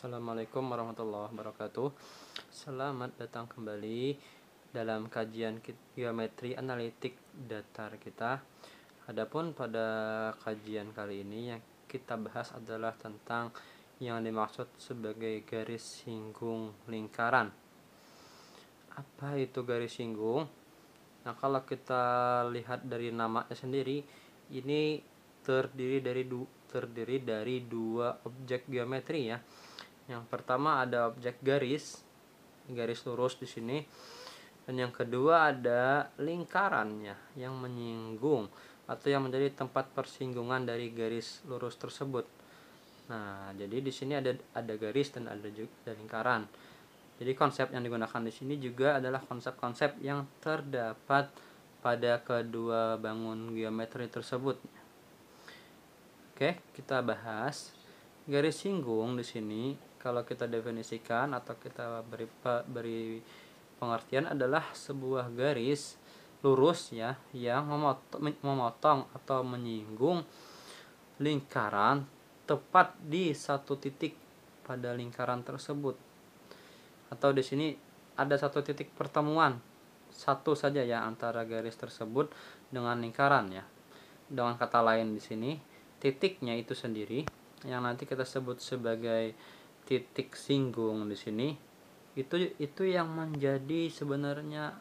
Assalamualaikum warahmatullahi wabarakatuh. Selamat datang kembali dalam kajian geometri analitik datar kita. Adapun pada kajian kali ini yang kita bahas adalah tentang yang dimaksud sebagai garis singgung lingkaran. Apa itu garis singgung? Nah, kalau kita lihat dari namanya sendiri, ini terdiri dari dua objek geometri ya. Yang pertama ada objek garis lurus di sini, dan yang kedua ada lingkarannya yang menyinggung atau yang menjadi tempat persinggungan dari garis lurus tersebut. Nah, jadi di sini ada garis dan ada juga lingkaran. Jadi konsep yang digunakan di sini juga adalah konsep-konsep yang terdapat pada kedua bangun geometri tersebut. Oke, kita bahas garis singgung di sini. Kalau kita definisikan atau kita beri pengertian adalah sebuah garis lurus ya yang memotong atau menyinggung lingkaran tepat di satu titik pada lingkaran tersebut. Atau di sini ada satu titik pertemuan satu saja ya antara garis tersebut dengan lingkaran ya. Dengan kata lain di sini titiknya itu sendiri yang nanti kita sebut sebagai titik singgung di sini itu yang menjadi sebenarnya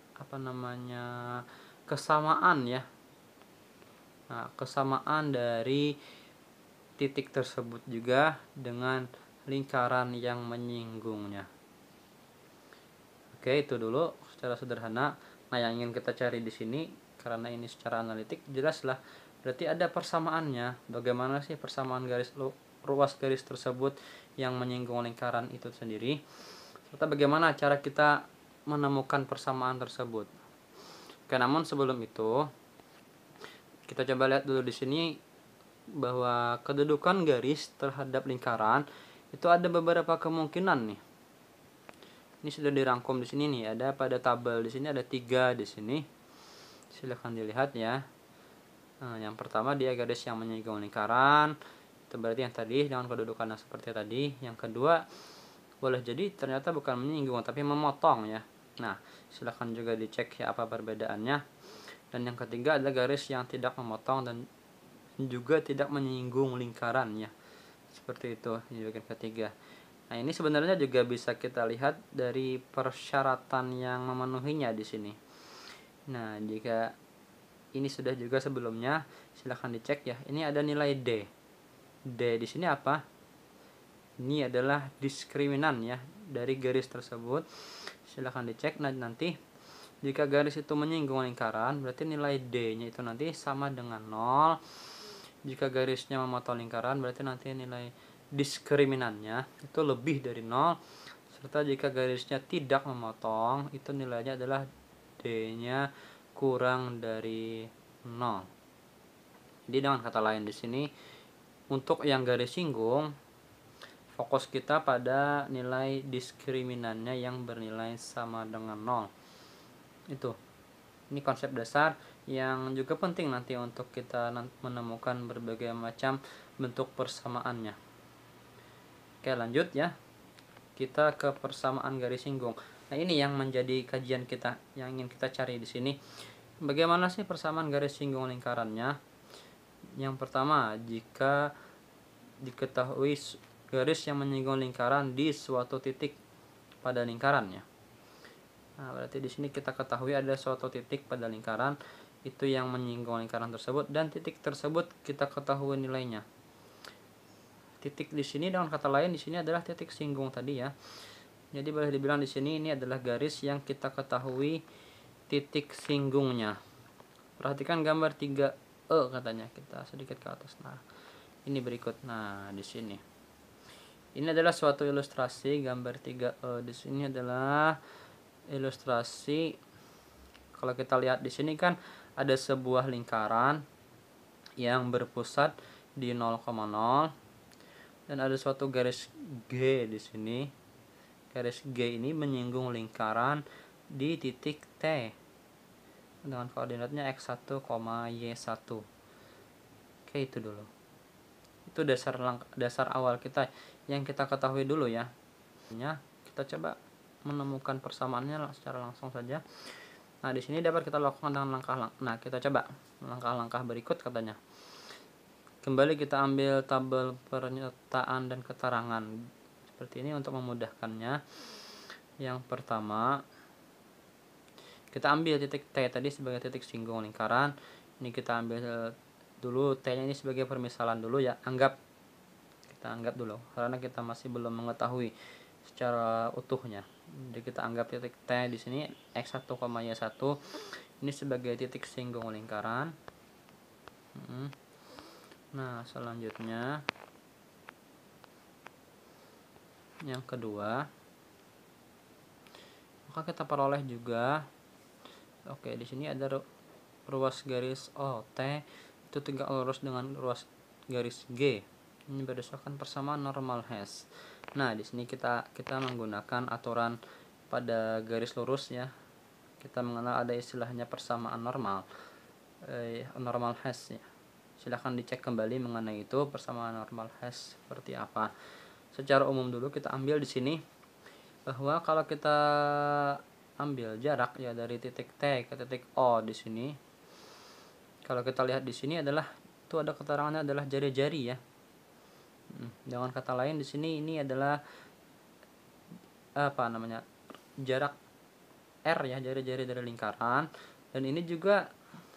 kesamaan ya. Nah, kesamaan dari titik tersebut juga dengan lingkaran yang menyinggungnya. Oke, itu dulu secara sederhana. Nah, yang ingin kita cari di sini karena ini secara analitik jelaslah berarti ada persamaannya. Bagaimana sih persamaan ruas garis tersebut yang menyinggung lingkaran itu sendiri, serta bagaimana cara kita menemukan persamaan tersebut. Oke, namun sebelum itu kita coba lihat dulu di sini bahwa kedudukan garis terhadap lingkaran itu ada beberapa kemungkinan nih. Ini sudah dirangkum di sini nih, ada pada tabel di sini ada 3 di sini. Silahkan dilihat ya. Nah, yang pertama dia garis yang menyinggung lingkaran. Itu berarti yang tadi dengan kedudukan yang seperti tadi. Yang kedua boleh jadi ternyata bukan menyinggung tapi memotong ya. Nah, silahkan juga dicek ya apa perbedaannya. Dan yang ketiga ada garis yang tidak memotong dan juga tidak menyinggung lingkaran ya. Seperti itu di bagian ketiga. Nah, ini sebenarnya juga bisa kita lihat dari persyaratan yang memenuhinya di sini. Nah, jika ini sudah juga sebelumnya, silahkan dicek ya. Ini ada nilai D. D di sini apa? Ini adalah diskriminan ya dari garis tersebut. Silahkan dicek. Nah, nanti jika garis itu menyinggung lingkaran, berarti nilai D-nya itu nanti sama dengan 0. Jika garisnya memotong lingkaran, berarti nanti nilai diskriminannya itu lebih dari 0. Serta jika garisnya tidak memotong, itu nilainya adalah D-nya kurang dari 0. Jadi dengan kata lain di sini untuk yang garis singgung fokus kita pada nilai diskriminannya yang bernilai sama dengan 0. Itu. Ini konsep dasar yang juga penting nanti untuk kita menemukan berbagai macam bentuk persamaannya. Oke, lanjut ya. Kita ke persamaan garis singgung. Nah, ini yang menjadi kajian kita yang ingin kita cari di sini. Bagaimana sih persamaan garis singgung lingkarannya? Yang pertama, jika diketahui garis yang menyinggung lingkaran di suatu titik pada lingkarannya. Nah, berarti di sini kita ketahui ada suatu titik pada lingkaran itu yang menyinggung lingkaran tersebut dan titik tersebut kita ketahui nilainya. Titik di sini dengan kata lain di sini adalah titik singgung tadi ya. Jadi boleh dibilang di sini ini adalah garis yang kita ketahui titik singgungnya. Perhatikan gambar 3E katanya, kita sedikit ke atas. Nah, ini berikut. Nah, di sini. Ini adalah suatu ilustrasi gambar 3E. Di sini adalah ilustrasi. Kalau kita lihat di sini kan ada sebuah lingkaran yang berpusat di 0,0 dan ada suatu garis G di sini. Garis G ini menyinggung lingkaran di titik T dengan koordinatnya x1, y1. Oke, itu dulu. Itu Itu dasar awal kita yang kita ketahui dulu ya. Kita coba menemukan persamaannya secara langsung saja. Nah, di sini dapat kita lakukan dengan kita coba langkah-langkah berikut katanya. Kembali kita ambil tabel pernyataan dan keterangan seperti ini untuk memudahkannya. Yang pertama, kita ambil titik T tadi sebagai titik singgung lingkaran. Ini kita ambil dulu T-nya ini sebagai permisalan dulu ya. Kita anggap dulu karena kita masih belum mengetahui secara utuhnya. Jadi kita anggap titik T di sini X1, Y1 ini sebagai titik singgung lingkaran. Nah, selanjutnya yang kedua, maka kita peroleh juga di sini ada ruas garis OT itu tegak lurus dengan ruas garis G. Ini berdasarkan persamaan normal Hess. Nah, di sini kita menggunakan aturan pada garis lurus ya. Kita mengenal ada istilahnya persamaan normal. Normal Hess ya. Silahkan dicek kembali mengenai itu persamaan normal Hess seperti apa. Secara umum dulu kita ambil di sini bahwa kalau kita ambil jarak ya dari titik T ke titik O di sini. Kalau kita lihat di sini adalah itu ada keterangannya adalah jari-jari ya. Dengan kata lain di sini ini adalah jarak R ya, jari-jari dari lingkaran. Dan ini juga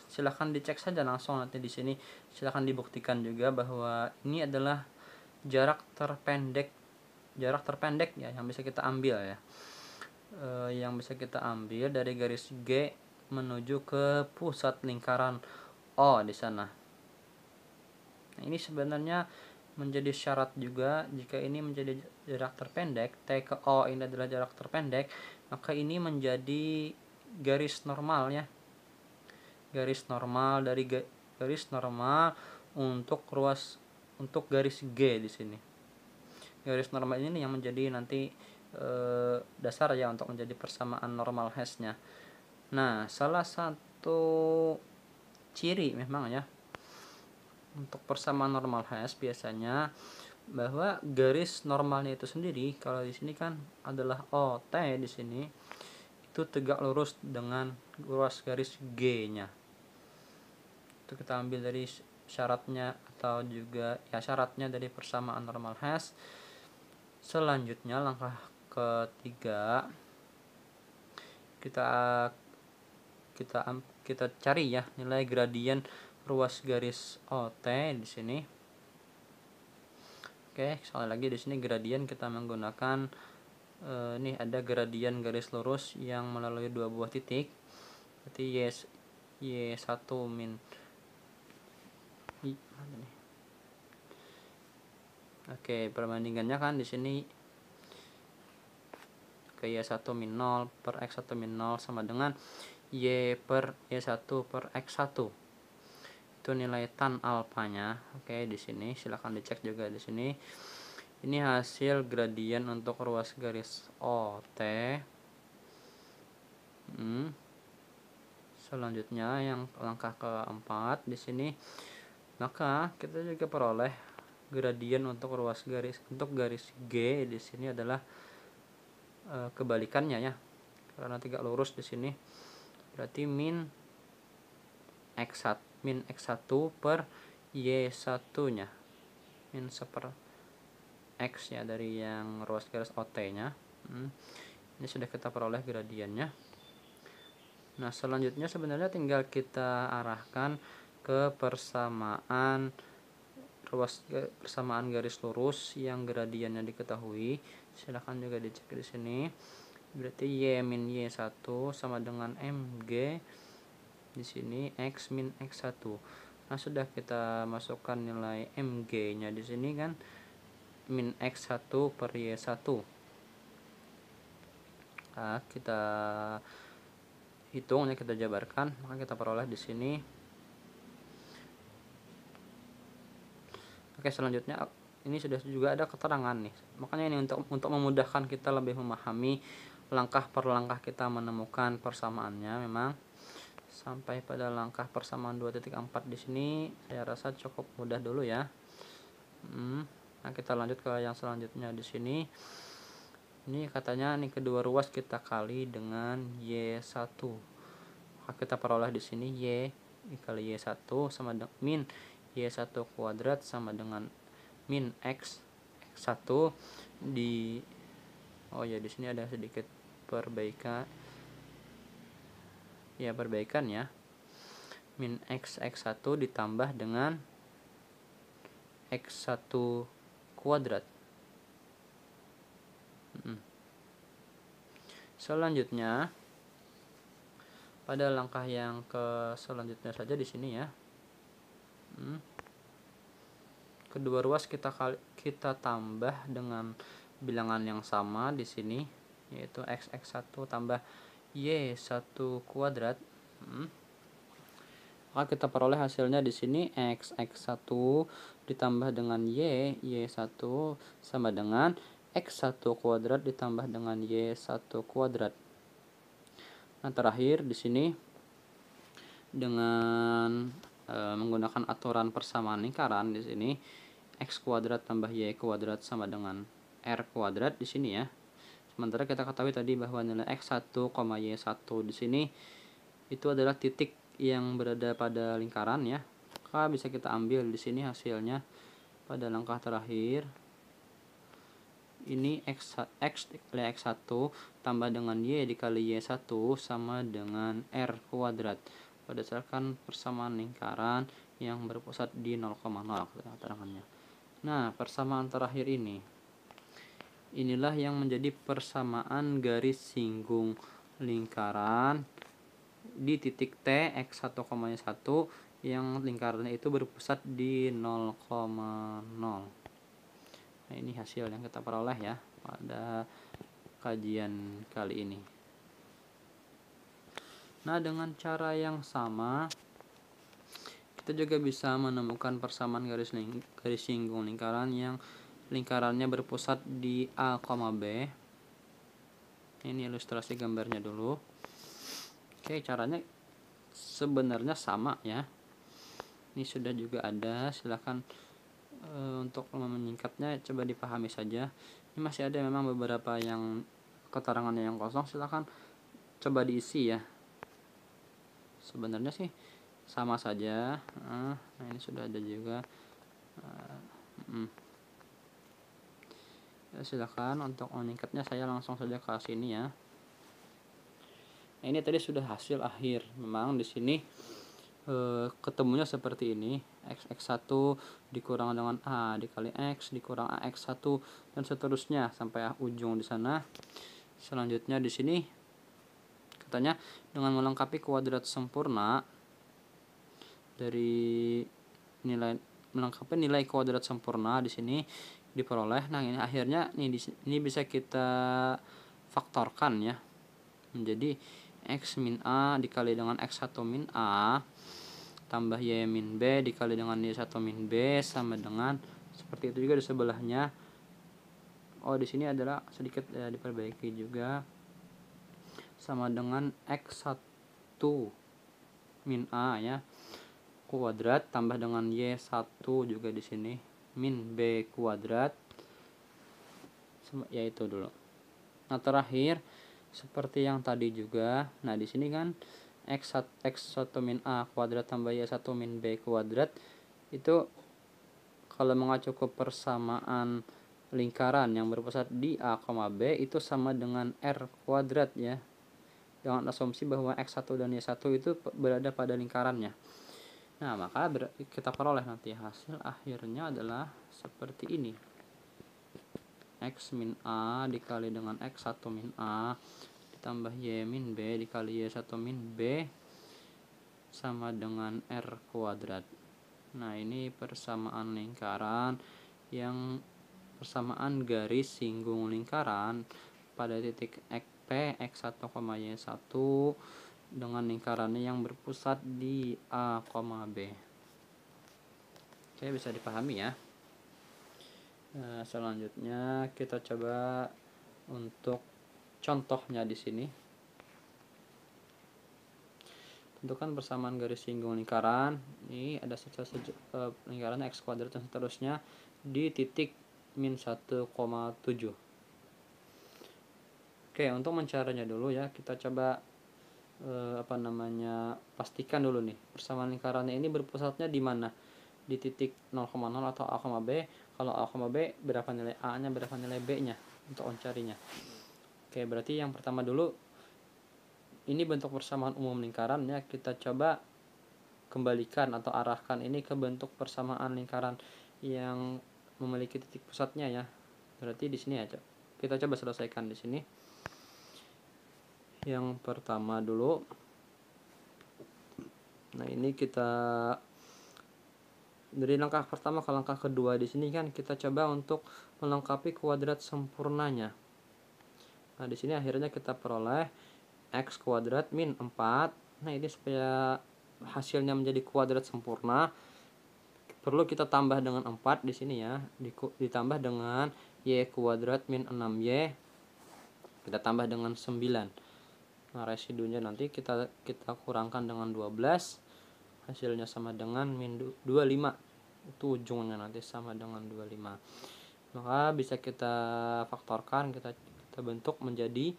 silahkan dicek saja langsung nanti di sini. Silahkan dibuktikan juga bahwa ini adalah jarak terpendek ya yang bisa kita ambil ya. Yang bisa kita ambil dari garis G menuju ke pusat lingkaran O di sana. Nah, ini sebenarnya menjadi syarat juga jika ini menjadi jarak terpendek, T ke O ini adalah jarak terpendek, maka ini menjadi garis normal ya. Garis normal dari garis normal untuk garis G di sini. Garis normal ini yang menjadi nanti dasar ya untuk menjadi persamaan normal Hess-nya. Nah, salah satu ciri memang ya untuk persamaan normal Hess biasanya bahwa garis normalnya itu sendiri kalau di sini kan adalah OT di sini itu tegak lurus dengan ruas garis G-nya. Itu kita ambil dari syaratnya atau juga ya syaratnya dari persamaan normal Hess. Selanjutnya langkah ketiga kita cari ya nilai gradien ruas garis OT di sini. Sekali lagi di sini gradien kita menggunakan ini ada gradien garis lurus yang melalui dua buah titik. Berarti Y1 min perbandingannya kan di sini ke Y1 min 0 per X1 min 0 sama dengan Y per Y1 per X1. Itu nilai tan alfanya. Di sini silakan dicek juga di sini. Ini hasil gradien untuk ruas garis OT. Selanjutnya yang langkah keempat di sini, maka kita juga peroleh gradien untuk garis G di sini adalah kebalikannya ya. Karena tegak lurus di sini berarti min X1 per Y1-nya. Min 1/X ya dari yang ruas garis OT-nya. Ini sudah kita peroleh gradiennya. Nah, selanjutnya sebenarnya tinggal kita arahkan ke persamaan garis lurus yang gradiennya diketahui. Silahkan juga dicek di sini. Berarti Y min Y1 sama dengan MG di sini X min X1. Nah, sudah kita masukkan nilai MG-nya di sini kan min X1 per Y1. Nah, kita hitungnya, kita jabarkan, maka kita peroleh di sini. Selanjutnya ini sudah juga ada keterangan nih. Makanya ini untuk memudahkan kita lebih memahami langkah per langkah kita menemukan persamaannya. Memang sampai pada langkah persamaan 2.4 di sini saya rasa cukup mudah dulu ya. Nah, kita lanjut ke yang selanjutnya di sini. Ini katanya nih kedua ruas kita kali dengan Y1. Maka kita peroleh di sini Y dikali Y1 sama dengan min Y1 kuadrat sama dengan min X1 di di sini ada sedikit perbaikan ya. Min X1 ditambah dengan X1 kuadrat. Selanjutnya pada langkah yang selanjutnya saja di sini ya. Kedua ruas kita tambah dengan bilangan yang sama di sini, yaitu X1 tambah Y1 kuadrat. Maka kita peroleh hasilnya di sini X1 ditambah dengan Y1 sama dengan X1 kuadrat ditambah dengan Y1 kuadrat. Nah, terakhir di sini dengan menggunakan aturan persamaan lingkaran di sini X kuadrat tambah Y kuadrat sama dengan R kuadrat di sini ya. Sementara kita ketahui tadi bahwa nilai X1, Y1 di sini itu adalah titik yang berada pada lingkaran ya. Maka bisa kita ambil di sini hasilnya pada langkah terakhir. Ini X1 tambah dengan Y dikali Y1 sama dengan R kuadrat berdasarkan persamaan lingkaran yang berpusat di 0,0 keterangannya. Nah, persamaan terakhir inilah yang menjadi persamaan garis singgung lingkaran di titik T X1, Y1 yang lingkarannya itu berpusat di 0,0. Nah, ini hasil yang kita peroleh ya pada kajian kali ini. Nah, dengan cara yang sama kita juga bisa menemukan persamaan garis singgung lingkaran yang lingkarannya berpusat di A, B. Ini ilustrasi gambarnya dulu. Oke, caranya sebenarnya sama ya. Ini sudah juga ada, silahkan untuk menyingkatnya coba dipahami saja. Ini masih ada memang beberapa yang keterangannya yang kosong, silahkan coba diisi ya. Sebenarnya sih sama saja. Nah, ini sudah ada juga. Silahkan untuk menyingkatnya saya langsung saja ke sini ya. Nah, ini tadi sudah hasil akhir. Memang di sini ketemunya seperti ini, X1 dikurang dengan A dikali X dikurang AX1 dan seterusnya sampai ujung di sana. Selanjutnya di sini katanya dengan melengkapi kuadrat sempurna dari melengkapi nilai kuadrat sempurna di sini diperoleh. Nah, ini akhirnya ini bisa kita faktorkan ya menjadi X min A dikali dengan X1 min A tambah Y min B dikali dengan Y1 min B sama dengan seperti itu juga di sebelahnya. Di sini adalah sedikit diperbaiki juga sama dengan X1 min A ya kuadrat tambah dengan Y1 juga di sini min B kuadrat, yaitu dulu. Nah, terakhir seperti yang tadi juga. Nah, di sini kan X1 min A kuadrat tambah Y1 min B kuadrat itu kalau mengacu ke persamaan lingkaran yang berpusat di A, B itu sama dengan R kuadrat ya. Dengan asumsi bahwa X1 dan Y1 itu berada pada lingkarannya. Nah, maka kita peroleh nanti hasil akhirnya adalah seperti ini. X min A dikali dengan X1 min A ditambah Y min B dikali Y1 min B sama dengan R kuadrat. Nah, ini persamaan lingkaran yang persamaan garis singgung lingkaran pada titik P X1, Y1 dengan lingkarannya yang berpusat di A, B. Oke, bisa dipahami ya. Nah, selanjutnya kita coba untuk contohnya di sini. Tentukan persamaan garis singgung lingkaran. Ini ada lingkaran X kuadrat dan seterusnya di titik min 1,7. Oke, untuk mencarinya dulu ya, kita coba pastikan dulu nih persamaan lingkarannya ini berpusatnya di mana, di titik 0,0 atau A, B. Kalau A, B berapa nilai A nya, berapa nilai B nya untuk mencarinya. Oke, berarti yang pertama dulu ini bentuk persamaan umum lingkaran ya, kita coba kembalikan atau arahkan ini ke bentuk persamaan lingkaran yang memiliki titik pusatnya ya. Berarti di sini aja kita coba selesaikan di sini. Yang pertama dulu, nah ini kita dari langkah pertama ke langkah kedua di sini kan kita coba untuk melengkapi kuadrat sempurnanya. Nah di sini akhirnya kita peroleh x kuadrat min 4. Nah ini supaya hasilnya menjadi kuadrat sempurna perlu kita tambah dengan 4 di sini ya, ditambah dengan y kuadrat min 6y, kita tambah dengan 9. Nah residunya nanti kita kurangkan dengan 12, hasilnya sama dengan min 25. Itu ujungnya nanti sama dengan 25. Maka bisa kita faktorkan, kita bentuk menjadi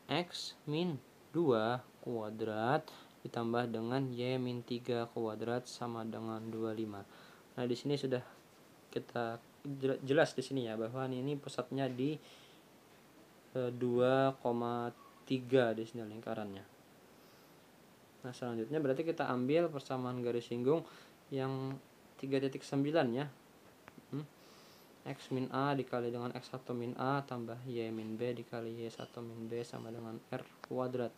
x min 2 kuadrat ditambah dengan y min 3 kuadrat sama dengan 25. Nah di sini sudah kita jelas di sini ya bahwa ini pusatnya di 2,3 di sini lingkarannya. Nah selanjutnya berarti kita ambil persamaan garis singgung yang 3.9 ya. X min A dikali dengan X1 min A tambah Y min B dikali Y1 min B sama dengan R kuadrat.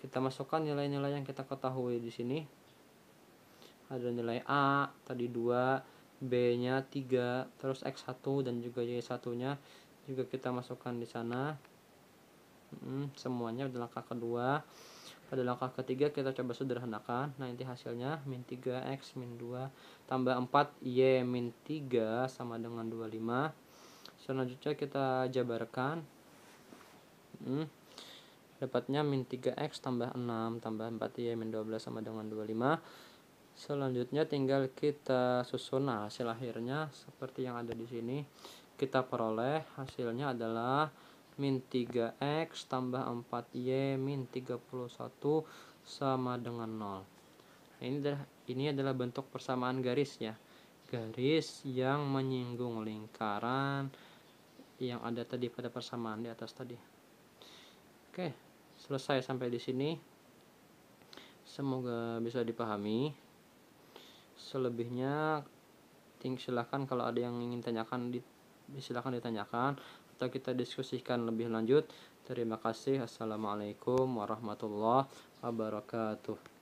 Kita masukkan nilai-nilai yang kita ketahui di sini. Ada nilai A tadi 2, B-nya 3, terus X1 dan juga Y1-nya juga kita masukkan di sana. Semuanya pada langkah kedua. Pada langkah ketiga kita coba sederhanakan. Nah nanti hasilnya min 3x min 2 tambah 4y min 3 sama dengan 25. Selanjutnya kita jabarkan. Dapatnya min 3x tambah 6 tambah 4y min 12 sama dengan 25. Selanjutnya tinggal kita susun hasil akhirnya seperti yang ada di sini. Kita peroleh hasilnya adalah min 3x tambah 4y min 31 sama dengan 0. Nah, ini adalah bentuk persamaan garis ya. Garis yang menyinggung lingkaran yang ada tadi pada persamaan di atas tadi. Oke, selesai sampai di sini. Semoga bisa dipahami. Selebihnya silahkan kalau ada yang ingin tanyakan silahkan ditanyakan atau kita diskusikan lebih lanjut. Terima kasih. Assalamualaikum warahmatullahi wabarakatuh.